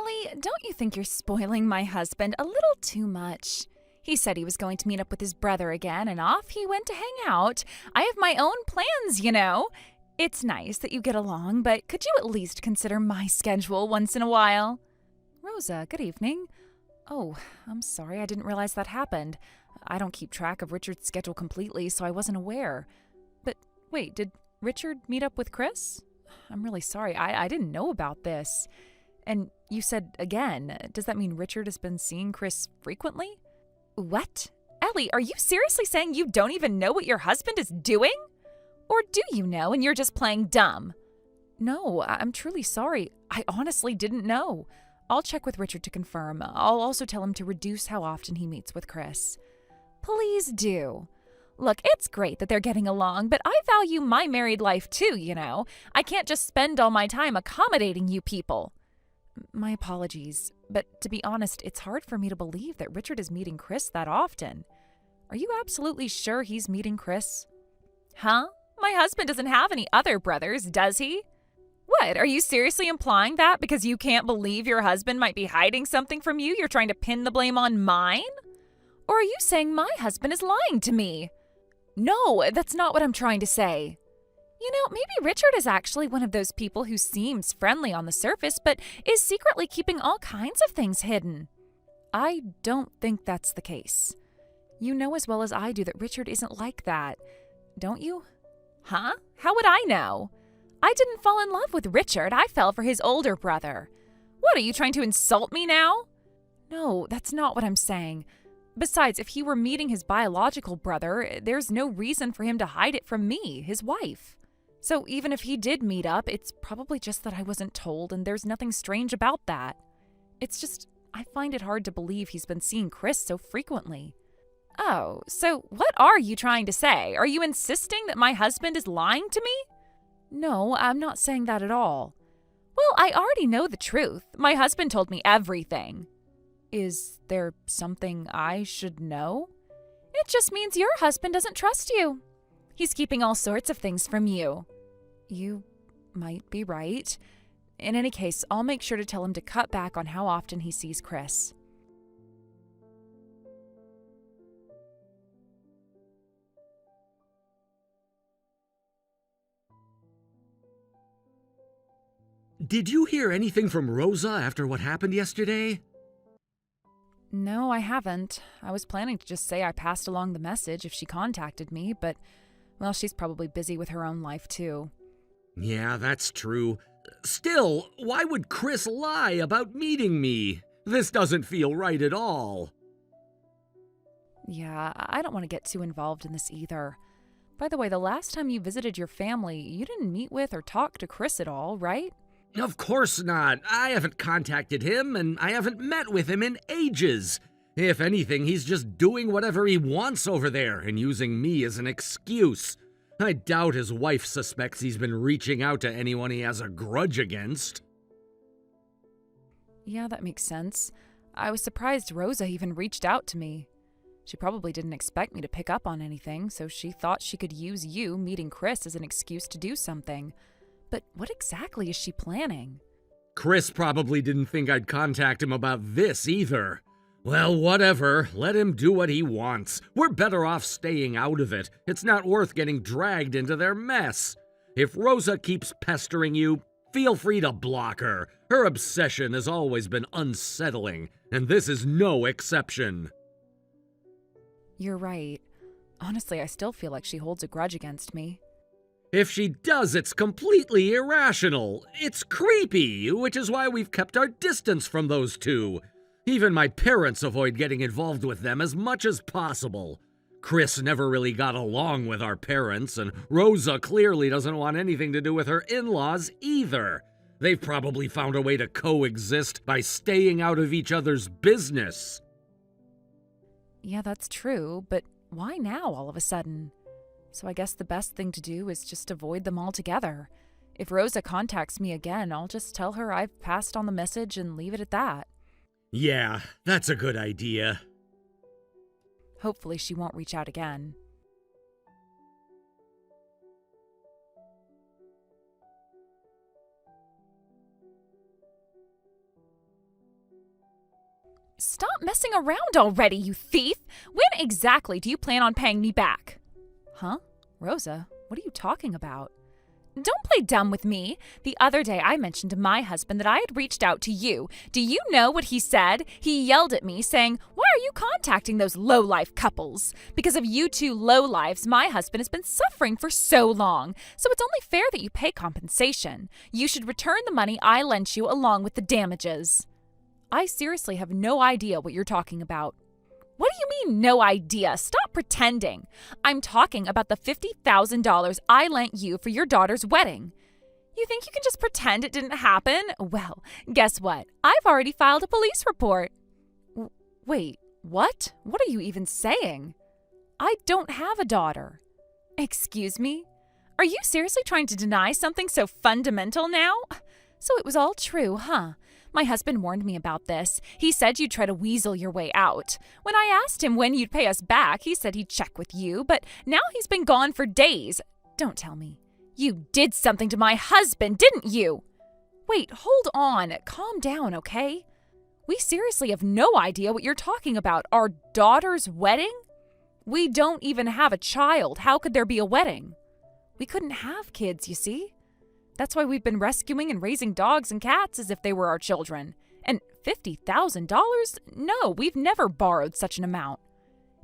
Ellie, don't you think you're spoiling my husband a little too much? He said he was going to meet up with his brother again, and off he went to hang out. I have my own plans, you know. It's nice that you get along, but could you at least consider my schedule once in a while? Rosa, good evening. Oh, I'm sorry, I didn't realize that happened. I don't keep track of Richard's schedule completely, so I wasn't aware. But wait, did Richard meet up with Chris? I'm really sorry, I didn't know about this. And you said again. Does that mean Richard has been seeing Chris frequently? What? Ellie, are you seriously saying you don't even know what your husband is doing? Or do you know and you're just playing dumb? No, I'm truly sorry. I honestly didn't know. I'll check with Richard to confirm. I'll also tell him to reduce how often he meets with Chris. Please do. Look, it's great that they're getting along, but I value my married life too, you know. I can't just spend all my time accommodating you people. My apologies, but to be honest, it's hard for me to believe that Richard is meeting Chris that often. Are you absolutely sure he's meeting Chris? Huh? My husband doesn't have any other brothers, does he? What, are you seriously implying that because you can't believe your husband might be hiding something from you, you're trying to pin the blame on mine? Or are you saying my husband is lying to me? No, that's not what I'm trying to say. You know, maybe Richard is actually one of those people who seems friendly on the surface, but is secretly keeping all kinds of things hidden. I don't think that's the case. You know as well as I do that Richard isn't like that, don't you? Huh? How would I know? I didn't fall in love with Richard, I fell for his older brother. What, are you trying to insult me now? No, that's not what I'm saying. Besides, if he were meeting his biological brother, there's no reason for him to hide it from me, his wife. So even if he did meet up, it's probably just that I wasn't told, and there's nothing strange about that. It's just, I find it hard to believe he's been seeing Chris so frequently. Oh, so what are you trying to say? Are you insisting that my husband is lying to me? No, I'm not saying that at all. Well, I already know the truth. My husband told me everything. Is there something I should know? It just means your husband doesn't trust you. He's keeping all sorts of things from you. You might be right. In any case, I'll make sure to tell him to cut back on how often he sees Chris. Did you hear anything from Rosa after what happened yesterday? No, I haven't. I was planning to just say I passed along the message if she contacted me, but, well, she's probably busy with her own life too. Yeah, that's true. Still, why would Chris lie about meeting me? This doesn't feel right at all. Yeah, I don't want to get too involved in this either. By the way, the last time you visited your family, you didn't meet with or talk to Chris at all, right? Of course not. I haven't contacted him, and I haven't met with him in ages. If anything, he's just doing whatever he wants over there and using me as an excuse. I doubt his wife suspects he's been reaching out to anyone he has a grudge against. Yeah, that makes sense. I was surprised Rosa even reached out to me. She probably didn't expect me to pick up on anything, so she thought she could use you meeting Chris as an excuse to do something. But what exactly is she planning? Chris probably didn't think I'd contact him about this either. Well, whatever. Let him do what he wants. We're better off staying out of it. It's not worth getting dragged into their mess. If Rosa keeps pestering you, feel free to block her. Her obsession has always been unsettling, and this is no exception. You're right. Honestly, I still feel like she holds a grudge against me. If she does, it's completely irrational. It's creepy, which is why we've kept our distance from those two. Even my parents avoid getting involved with them as much as possible. Chris never really got along with our parents, and Rosa clearly doesn't want anything to do with her in-laws either. They've probably found a way to coexist by staying out of each other's business. Yeah, that's true, but why now all of a sudden? So I guess the best thing to do is just avoid them altogether. If Rosa contacts me again, I'll just tell her I've passed on the message and leave it at that. Yeah, that's a good idea. Hopefully she won't reach out again. Stop messing around already, you thief! When exactly do you plan on paying me back? Huh? Rosa, what are you talking about? Don't play dumb with me. The other day I mentioned to my husband that I had reached out to you. Do you know what he said? He yelled at me saying, "Why are you contacting those low-life couples? Because of you two low-lives, my husband has been suffering for so long. So it's only fair that you pay compensation. You should return the money I lent you along with the damages." I seriously have no idea what you're talking about. What do you mean, no idea? Stop pretending. I'm talking about the $50,000 I lent you for your daughter's wedding. You think you can just pretend it didn't happen? Well, guess what? I've already filed a police report. Wait, what? What are you even saying? I don't have a daughter. Excuse me? Are you seriously trying to deny something so fundamental now? So it was all true, huh? My husband warned me about this. He said you'd try to weasel your way out. When I asked him when you'd pay us back, he said he'd check with you, but now he's been gone for days. Don't tell me. You did something to my husband, didn't you? Wait, hold on. Calm down, okay? We seriously have no idea what you're talking about. Our daughter's wedding? We don't even have a child. How could there be a wedding? We couldn't have kids, you see? That's why we've been rescuing and raising dogs and cats as if they were our children. And $50,000? No, we've never borrowed such an amount.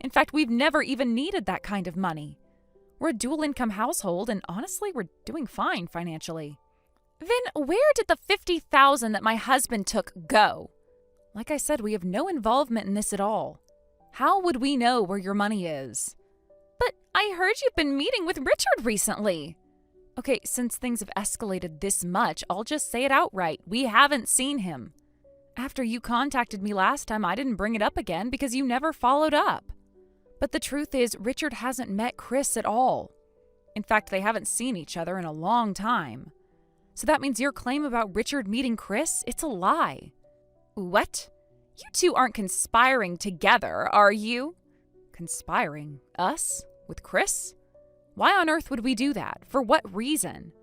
In fact, we've never even needed that kind of money. We're a dual-income household, and honestly, we're doing fine financially. Then where did the $50,000 that my husband took go? Like I said, we have no involvement in this at all. How would we know where your money is? But I heard you've been meeting with Richard recently. Okay, since things have escalated this much, I'll just say it outright. We haven't seen him. After you contacted me last time, I didn't bring it up again because you never followed up. But the truth is, Richard hasn't met Chris at all. In fact, they haven't seen each other in a long time. So that means your claim about Richard meeting Chris, it's a lie. What? You two aren't conspiring together, are you? Conspiring? Us? With Chris? Why on earth would we do that? For what reason?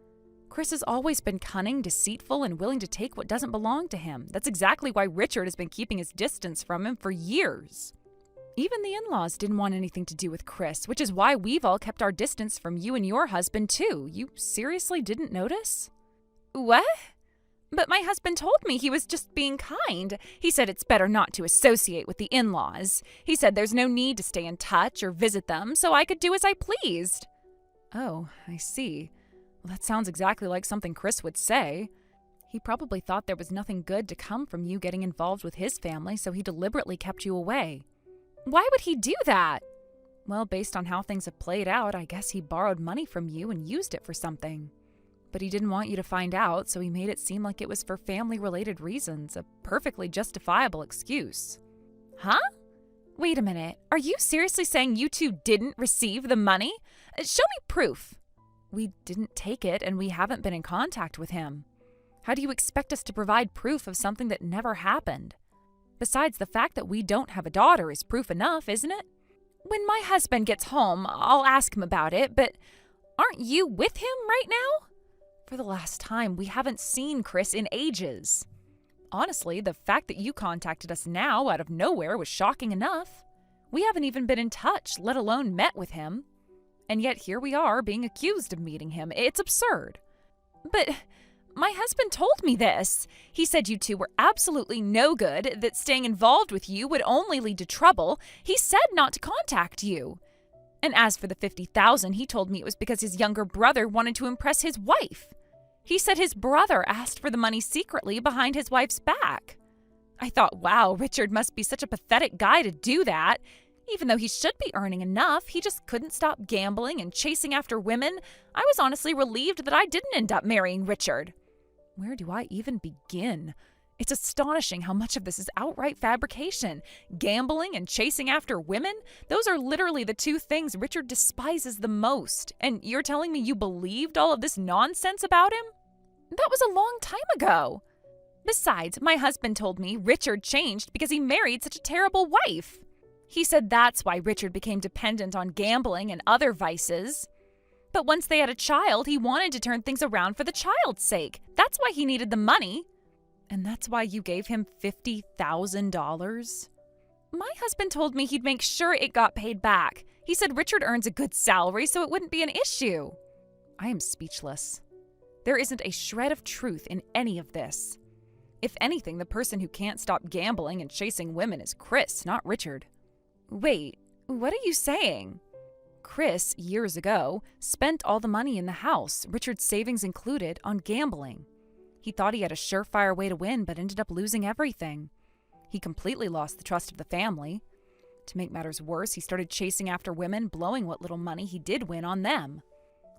Chris has always been cunning, deceitful, and willing to take what doesn't belong to him. That's exactly why Richard has been keeping his distance from him for years. Even the in-laws didn't want anything to do with Chris, which is why we've all kept our distance from you and your husband, too. You seriously didn't notice? What? But my husband told me he was just being kind. He said it's better not to associate with the in-laws. He said there's no need to stay in touch or visit them, so I could do as I pleased. Oh, I see. Well, that sounds exactly like something Chris would say. He probably thought there was nothing good to come from you getting involved with his family, so he deliberately kept you away. Why would he do that? Well, based on how things have played out, I guess he borrowed money from you and used it for something. But he didn't want you to find out, so he made it seem like it was for family-related reasons, a perfectly justifiable excuse. Huh? Wait a minute. Are you seriously saying you two didn't receive the money? Show me proof. We didn't take it, and we haven't been in contact with him. How do you expect us to provide proof of something that never happened? Besides, the fact that we don't have a daughter is proof enough, isn't it? When my husband gets home, I'll ask him about it, but aren't you with him right now? For the last time, we haven't seen Chris in ages. Honestly, the fact that you contacted us now out of nowhere was shocking enough. We haven't even been in touch, let alone met with him. And yet here we are being accused of meeting him. It's absurd. But my husband told me this. He said you two were absolutely no good, that staying involved with you would only lead to trouble. He said not to contact you. And as for the $50,000, he told me it was because his younger brother wanted to impress his wife. He said his brother asked for the money secretly behind his wife's back. I thought, wow, Richard must be such a pathetic guy to do that. Even though he should be earning enough, he just couldn't stop gambling and chasing after women. I was honestly relieved that I didn't end up marrying Richard. Where do I even begin? It's astonishing how much of this is outright fabrication. Gambling and chasing after women, those are literally the two things Richard despises the most. And you're telling me you believed all of this nonsense about him? That was a long time ago. Besides, my husband told me Richard changed because he married such a terrible wife. He said that's why Richard became dependent on gambling and other vices. But once they had a child, he wanted to turn things around for the child's sake. That's why he needed the money. And that's why you gave him $50,000? My husband told me he'd make sure it got paid back. He said Richard earns a good salary, so it wouldn't be an issue. I am speechless. There isn't a shred of truth in any of this. If anything, the person who can't stop gambling and chasing women is Chris, not Richard. Wait, what are you saying? Chris, years ago, spent all the money in the house, Richard's savings included, on gambling. He thought he had a surefire way to win, but ended up losing everything. He completely lost the trust of the family. To make matters worse, he started chasing after women, blowing what little money he did win on them.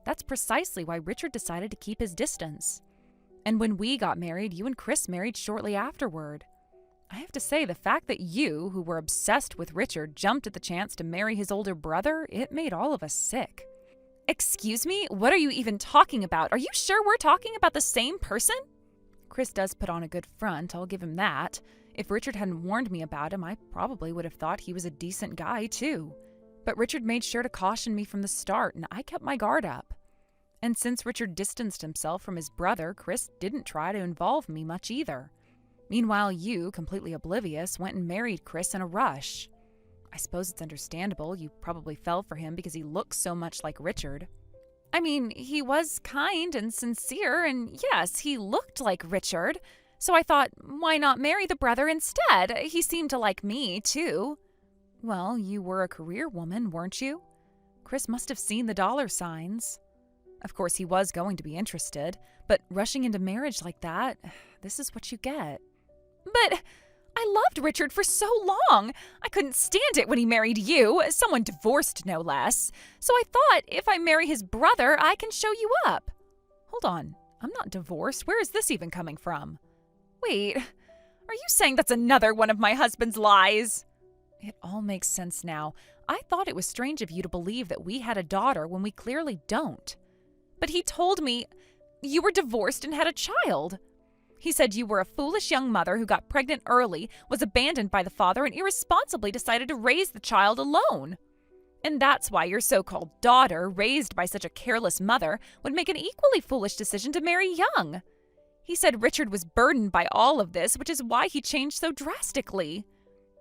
That's precisely why Richard decided to keep his distance. And when we got married, you and Chris married shortly afterward. I have to say, the fact that you, who were obsessed with Richard, jumped at the chance to marry his older brother, it made all of us sick. Excuse me? What are you even talking about? Are you sure we're talking about the same person? Chris does put on a good front, I'll give him that. If Richard hadn't warned me about him, I probably would have thought he was a decent guy, too. But Richard made sure to caution me from the start, and I kept my guard up. And since Richard distanced himself from his brother, Chris didn't try to involve me much either. Meanwhile, you, completely oblivious, went and married Chris in a rush. I suppose it's understandable. You probably fell for him because he looks so much like Richard. I mean, he was kind and sincere, and yes, he looked like Richard. So I thought, why not marry the brother instead? He seemed to like me, too. Well, you were a career woman, weren't you? Chris must have seen the dollar signs. Of course, he was going to be interested, but rushing into marriage like that, this is what you get. But I loved Richard for so long. I couldn't stand it when he married you, someone divorced no less. So I thought, if I marry his brother, I can show you up. Hold on, I'm not divorced. Where is this even coming from? Wait, are you saying that's another one of my husband's lies? It all makes sense now. I thought it was strange of you to believe that we had a daughter when we clearly don't. But he told me you were divorced and had a child. He said you were a foolish young mother who got pregnant early, was abandoned by the father, and irresponsibly decided to raise the child alone. And that's why your so-called daughter, raised by such a careless mother, would make an equally foolish decision to marry young. He said Richard was burdened by all of this, which is why he changed so drastically.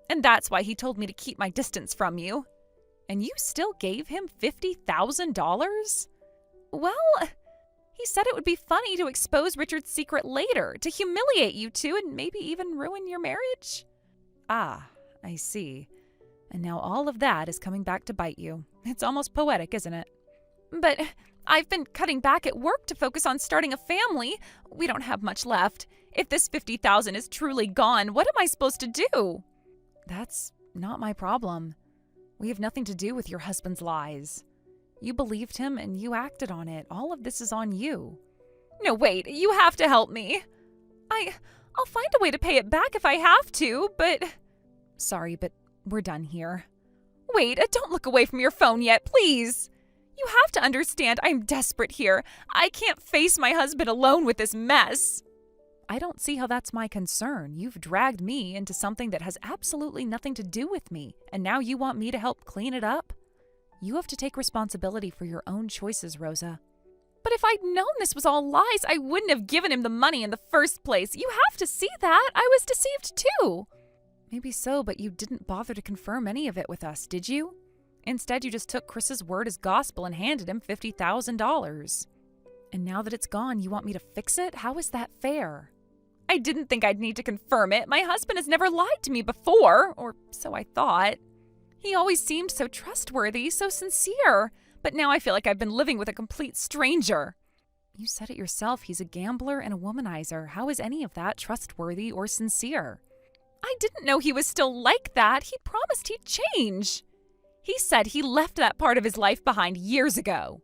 And that's why he told me to keep my distance from you. And you still gave him $50,000? Well, he said it would be funny to expose Richard's secret later, to humiliate you two, and maybe even ruin your marriage. Ah, I see. And now all of that is coming back to bite you. It's almost poetic, isn't it? But I've been cutting back at work to focus on starting a family. We don't have much left. If this $50,000 is truly gone, what am I supposed to do? That's not my problem. We have nothing to do with your husband's lies. You believed him and you acted on it. All of this is on you. No, wait, you have to help me. I'll find a way to pay it back if I have to, but... Sorry, but we're done here. Wait, don't look away from your phone yet, please. You have to understand I'm desperate here. I can't face my husband alone with this mess. I don't see how that's my concern. You've dragged me into something that has absolutely nothing to do with me, and now you want me to help clean it up? You have to take responsibility for your own choices, Rosa. But if I'd known this was all lies, I wouldn't have given him the money in the first place. You have to see that. I was deceived too. Maybe so, but you didn't bother to confirm any of it with us, did you? Instead, you just took Chris's word as gospel and handed him $50,000. And now that it's gone, you want me to fix it? How is that fair? I didn't think I'd need to confirm it. My husband has never lied to me before, or so I thought. He always seemed so trustworthy, so sincere. But now I feel like I've been living with a complete stranger. You said it yourself. He's a gambler and a womanizer. How is any of that trustworthy or sincere? I didn't know he was still like that. He promised he'd change. He said he left that part of his life behind years ago.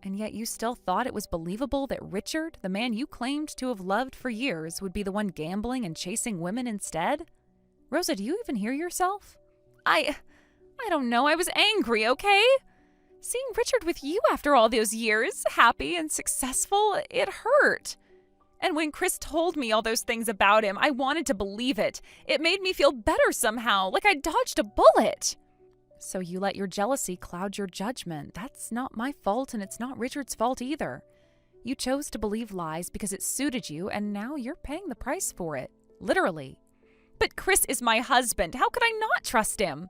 And yet you still thought it was believable that Richard, the man you claimed to have loved for years, would be the one gambling and chasing women instead? Rosa, do you even hear yourself? I don't know. I was angry, okay? Seeing Richard with you after all those years, happy and successful, it hurt. And when Chris told me all those things about him, I wanted to believe it. It made me feel better somehow, like I dodged a bullet. So you let your jealousy cloud your judgment. That's not my fault, and it's not Richard's fault either. You chose to believe lies because it suited you, and now you're paying the price for it. Literally. But Chris is my husband. How could I not trust him?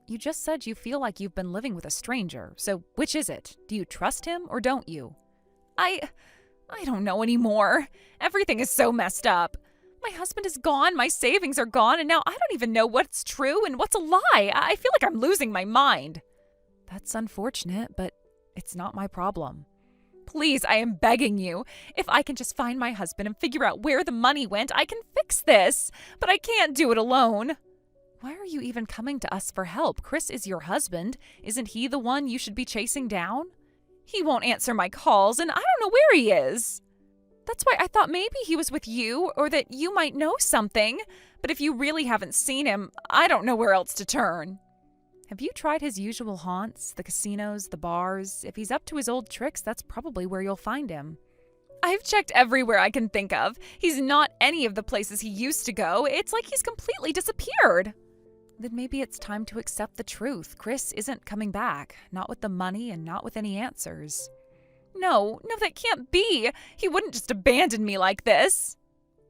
You just said you feel like you've been living with a stranger, so which is it? Do you trust him or don't you? I don't know anymore. Everything is so messed up. My husband is gone, my savings are gone, and now I don't even know what's true and what's a lie. I feel like I'm losing my mind. That's unfortunate, but it's not my problem. Please, I am begging you. If I can just find my husband and figure out where the money went, I can fix this. But I can't do it alone. Why are you even coming to us for help? Chris is your husband. Isn't he the one you should be chasing down? He won't answer my calls, and I don't know where he is. That's why I thought maybe he was with you, or that you might know something. But if you really haven't seen him, I don't know where else to turn. Have you tried his usual haunts, the casinos, the bars? If he's up to his old tricks, that's probably where you'll find him. I've checked everywhere I can think of. He's not any of the places he used to go. It's like he's completely disappeared. Then maybe it's time to accept the truth. Chris isn't coming back, not with the money and not with any answers. No, that can't be. He wouldn't just abandon me like this.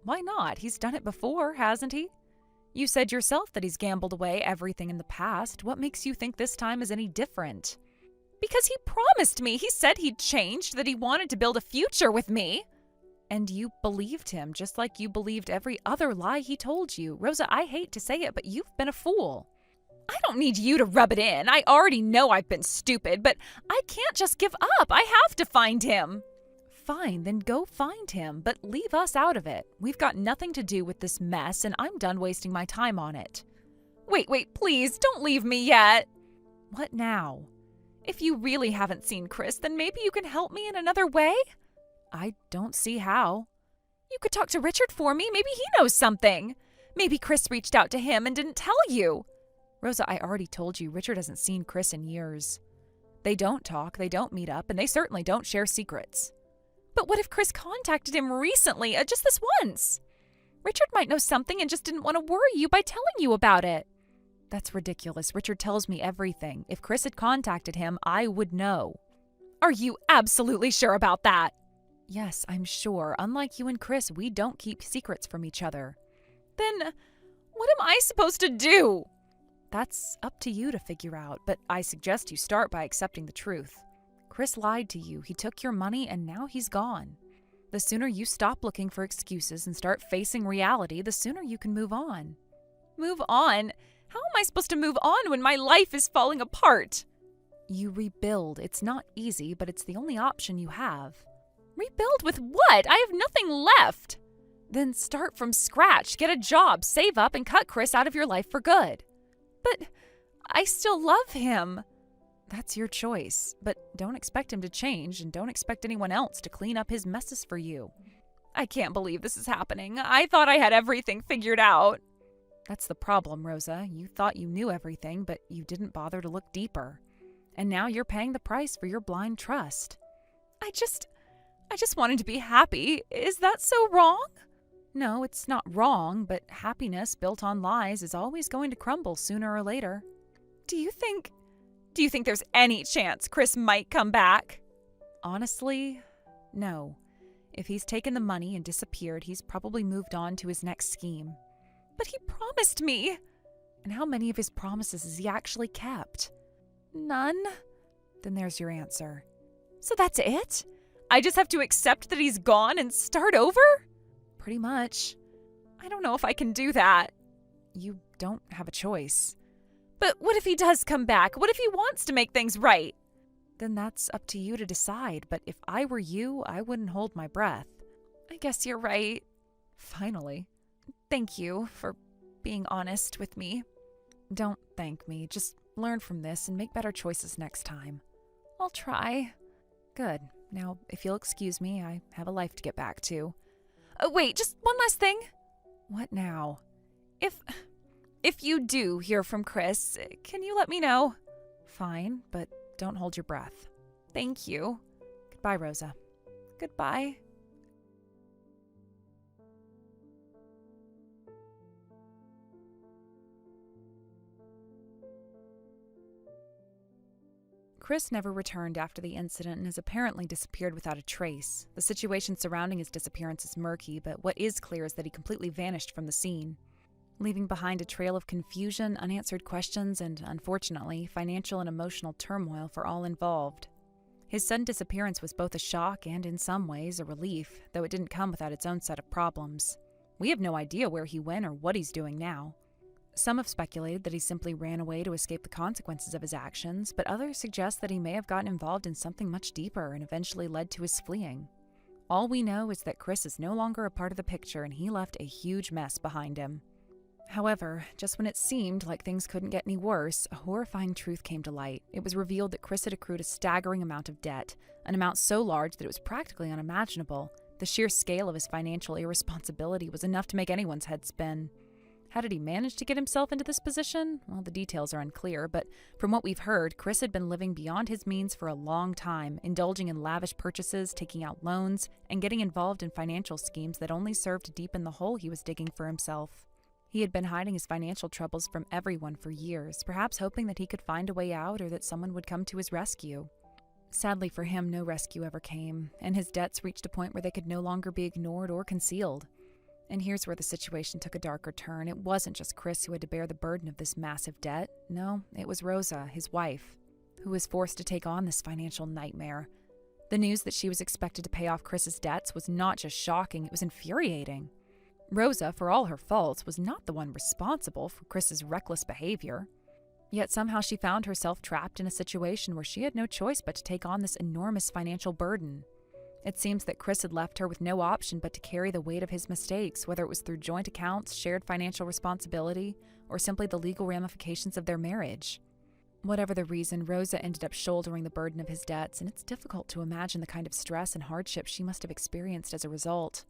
Why not? He's done it before, hasn't he? You said yourself that he's gambled away everything in the past. What makes you think this time is any different? Because he promised me. He said he'd changed, that he wanted to build a future with me. And you believed him, just like you believed every other lie he told you. Rosa, I hate to say it, but you've been a fool. I don't need you to rub it in. I already know I've been stupid, but I can't just give up. I have to find him. Fine, then go find him, but leave us out of it. We've got nothing to do with this mess, and I'm done wasting my time on it. Wait, please, don't leave me yet. What now? If you really haven't seen Chris, then maybe you can help me in another way? I don't see how. You could talk to Richard for me. Maybe he knows something. Maybe Chris reached out to him and didn't tell you. Rosa, I already told you Richard hasn't seen Chris in years. They don't talk, they don't meet up, and they certainly don't share secrets. But what if Chris contacted him recently, just this once? Richard might know something and just didn't want to worry you by telling you about it. That's ridiculous. Richard tells me everything. If Chris had contacted him, I would know. Are you absolutely sure about that? Yes, I'm sure. Unlike you and Chris, we don't keep secrets from each other. Then, what am I supposed to do? That's up to you to figure out, but I suggest you start by accepting the truth. Chris lied to you. He took your money and now he's gone. The sooner you stop looking for excuses and start facing reality, the sooner you can move on. Move on? How am I supposed to move on when my life is falling apart? You rebuild. It's not easy, but it's the only option you have. Rebuild with what? I have nothing left. Then start from scratch, get a job, save up, and cut Chris out of your life for good. But I still love him. That's your choice, but don't expect him to change and don't expect anyone else to clean up his messes for you. I can't believe this is happening. I thought I had everything figured out. That's the problem, Rosa. You thought you knew everything, but you didn't bother to look deeper. And now you're paying the price for your blind trust. I just wanted to be happy. Is that so wrong? No, it's not wrong, but happiness built on lies is always going to crumble sooner or later. Do you think there's any chance Chris might come back? Honestly, no. If he's taken the money and disappeared, he's probably moved on to his next scheme. But he promised me. And how many of his promises has he actually kept? None. Then there's your answer. So that's it? I just have to accept that he's gone and start over? Pretty much. I don't know if I can do that. You don't have a choice. But what if he does come back? What if he wants to make things right? Then that's up to you to decide. But if I were you, I wouldn't hold my breath. I guess you're right. Finally. Thank you for being honest with me. Don't thank me. Just learn from this and make better choices next time. I'll try. Good. Now, if you'll excuse me, I have a life to get back to. Wait, just one last thing. What now? If you do hear from Chris, can you let me know? Fine, but don't hold your breath. Thank you. Goodbye, Rosa. Goodbye. Chris never returned after the incident and has apparently disappeared without a trace. The situation surrounding his disappearance is murky, but what is clear is that he completely vanished from the scene, leaving behind a trail of confusion, unanswered questions, and, unfortunately, financial and emotional turmoil for all involved. His sudden disappearance was both a shock and, in some ways, a relief, though it didn't come without its own set of problems. We have no idea where he went or what he's doing now. Some have speculated that he simply ran away to escape the consequences of his actions, but others suggest that he may have gotten involved in something much deeper and eventually led to his fleeing. All we know is that Chris is no longer a part of the picture and he left a huge mess behind him. However, just when it seemed like things couldn't get any worse, a horrifying truth came to light. It was revealed that Chris had accrued a staggering amount of debt, an amount so large that it was practically unimaginable. The sheer scale of his financial irresponsibility was enough to make anyone's head spin. How did he manage to get himself into this position? Well, the details are unclear, but from what we've heard, Chris had been living beyond his means for a long time, indulging in lavish purchases, taking out loans, and getting involved in financial schemes that only served to deepen the hole he was digging for himself. He had been hiding his financial troubles from everyone for years, perhaps hoping that he could find a way out or that someone would come to his rescue. Sadly for him, no rescue ever came, and his debts reached a point where they could no longer be ignored or concealed. And here's where the situation took a darker turn. It wasn't just Chris who had to bear the burden of this massive debt. No, it was Rosa, his wife, who was forced to take on this financial nightmare. The news that she was expected to pay off Chris's debts was not just shocking, it was infuriating. Rosa, for all her faults, was not the one responsible for Chris's reckless behavior. Yet somehow she found herself trapped in a situation where she had no choice but to take on this enormous financial burden. It seems that Chris had left her with no option but to carry the weight of his mistakes, whether it was through joint accounts, shared financial responsibility, or simply the legal ramifications of their marriage. Whatever the reason, Rosa ended up shouldering the burden of his debts, and it's difficult to imagine the kind of stress and hardship she must have experienced as a result.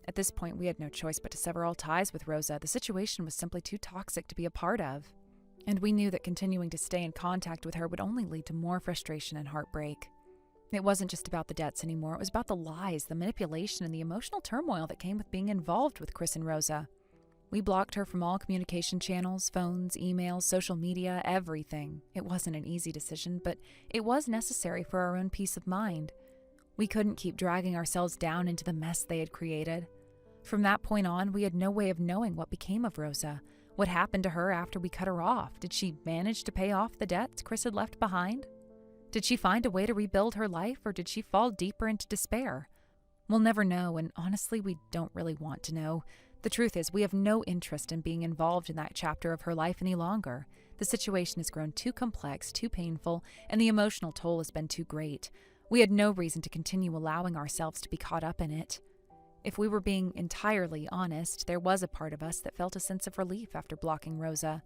At this point, we had no choice but to sever all ties with Rosa. The situation was simply too toxic to be a part of. And we knew that continuing to stay in contact with her would only lead to more frustration and heartbreak. It wasn't just about the debts anymore, it was about the lies, the manipulation, and the emotional turmoil that came with being involved with Chris and Rosa. We blocked her from all communication channels, phones, emails, social media, everything. It wasn't an easy decision, but it was necessary for our own peace of mind. We couldn't keep dragging ourselves down into the mess they had created. From that point on, we had no way of knowing what became of Rosa. What happened to her after we cut her off? Did she manage to pay off the debts Chris had left behind? Did she find a way to rebuild her life, or did she fall deeper into despair? We'll never know, and honestly, we don't really want to know. The truth is, we have no interest in being involved in that chapter of her life any longer. The situation has grown too complex, too painful, and the emotional toll has been too great. We had no reason to continue allowing ourselves to be caught up in it. If we were being entirely honest, there was a part of us that felt a sense of relief after blocking Rosa.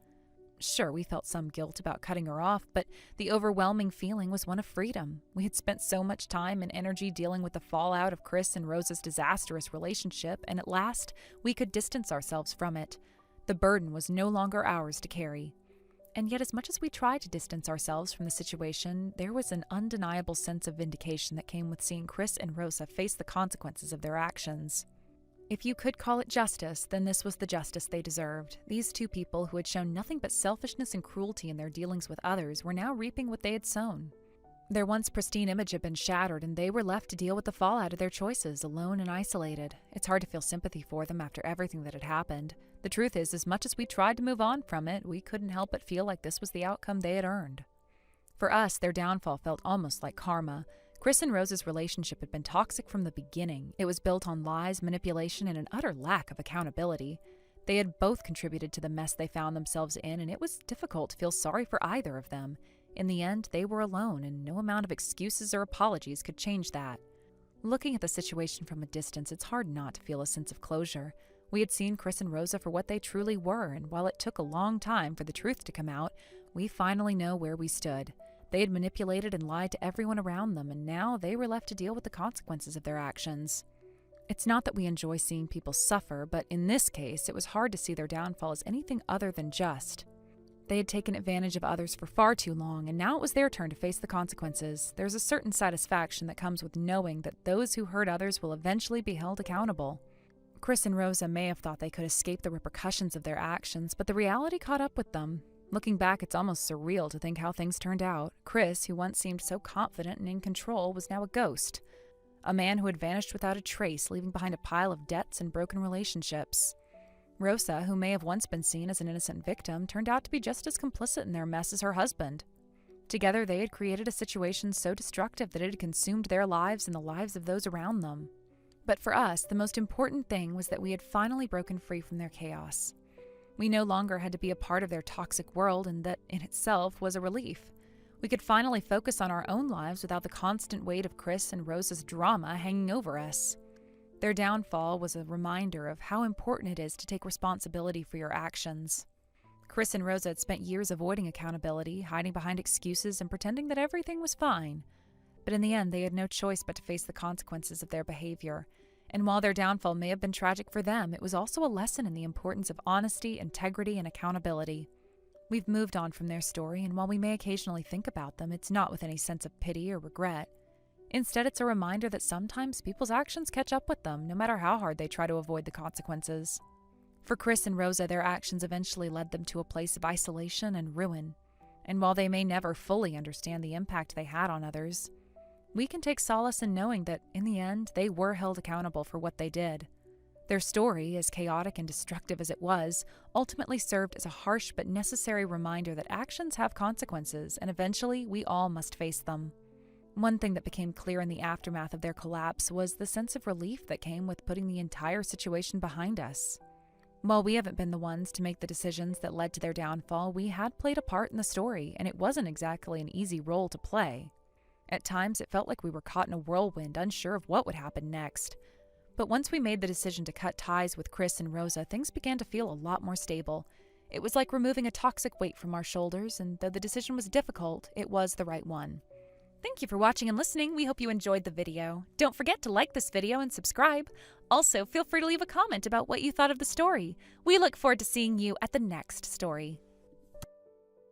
Sure, we felt some guilt about cutting her off, but the overwhelming feeling was one of freedom. We had spent so much time and energy dealing with the fallout of Chris and Rosa's disastrous relationship, and at last, we could distance ourselves from it. The burden was no longer ours to carry. And yet, as much as we tried to distance ourselves from the situation, there was an undeniable sense of vindication that came with seeing Chris and Rosa face the consequences of their actions. If you could call it justice, then this was the justice they deserved. These two people who had shown nothing but selfishness and cruelty in their dealings with others were now reaping what they had sown. Their once pristine image had been shattered, and they were left to deal with the fallout of their choices, alone and isolated. It's hard to feel sympathy for them after everything that had happened. The truth is, as much as we tried to move on from it, we couldn't help but feel like this was the outcome they had earned. For us, their downfall felt almost like karma. Chris and Rose's relationship had been toxic from the beginning. It was built on lies, manipulation, and an utter lack of accountability. They had both contributed to the mess they found themselves in, and it was difficult to feel sorry for either of them. In the end, they were alone, and no amount of excuses or apologies could change that. Looking at the situation from a distance, it's hard not to feel a sense of closure. We had seen Chris and Rosa for what they truly were, and while it took a long time for the truth to come out, we finally know where we stood. They had manipulated and lied to everyone around them, and now they were left to deal with the consequences of their actions. It's not that we enjoy seeing people suffer, but in this case, it was hard to see their downfall as anything other than just. They had taken advantage of others for far too long, and now it was their turn to face the consequences. There's a certain satisfaction that comes with knowing that those who hurt others will eventually be held accountable. Chris and Rosa may have thought they could escape the repercussions of their actions, but the reality caught up with them. Looking back, it's almost surreal to think how things turned out. Chris, who once seemed so confident and in control, was now a ghost. A man who had vanished without a trace, leaving behind a pile of debts and broken relationships. Rosa, who may have once been seen as an innocent victim, turned out to be just as complicit in their mess as her husband. Together, they had created a situation so destructive that it had consumed their lives and the lives of those around them. But for us, the most important thing was that we had finally broken free from their chaos. We no longer had to be a part of their toxic world, and that in itself was a relief. We could finally focus on our own lives without the constant weight of Chris and Rosa's drama hanging over us. Their downfall was a reminder of how important it is to take responsibility for your actions. Chris and Rosa had spent years avoiding accountability, hiding behind excuses, and pretending that everything was fine. But in the end, they had no choice but to face the consequences of their behavior. And while their downfall may have been tragic for them, it was also a lesson in the importance of honesty, integrity, and accountability. We've moved on from their story, and while we may occasionally think about them, it's not with any sense of pity or regret. Instead, it's a reminder that sometimes people's actions catch up with them, no matter how hard they try to avoid the consequences. For Chris and Rosa, their actions eventually led them to a place of isolation and ruin. And while they may never fully understand the impact they had on others, we can take solace in knowing that, in the end, they were held accountable for what they did. Their story, as chaotic and destructive as it was, ultimately served as a harsh but necessary reminder that actions have consequences, and eventually we all must face them. One thing that became clear in the aftermath of their collapse was the sense of relief that came with putting the entire situation behind us. While we haven't been the ones to make the decisions that led to their downfall, we had played a part in the story, and it wasn't exactly an easy role to play. At times, it felt like we were caught in a whirlwind, unsure of what would happen next. But once we made the decision to cut ties with Chris and Rosa, things began to feel a lot more stable. It was like removing a toxic weight from our shoulders, and though the decision was difficult, it was the right one. Thank you for watching and listening. We hope you enjoyed the video. Don't forget to like this video and subscribe. Also, feel free to leave a comment about what you thought of the story. We look forward to seeing you at the next story.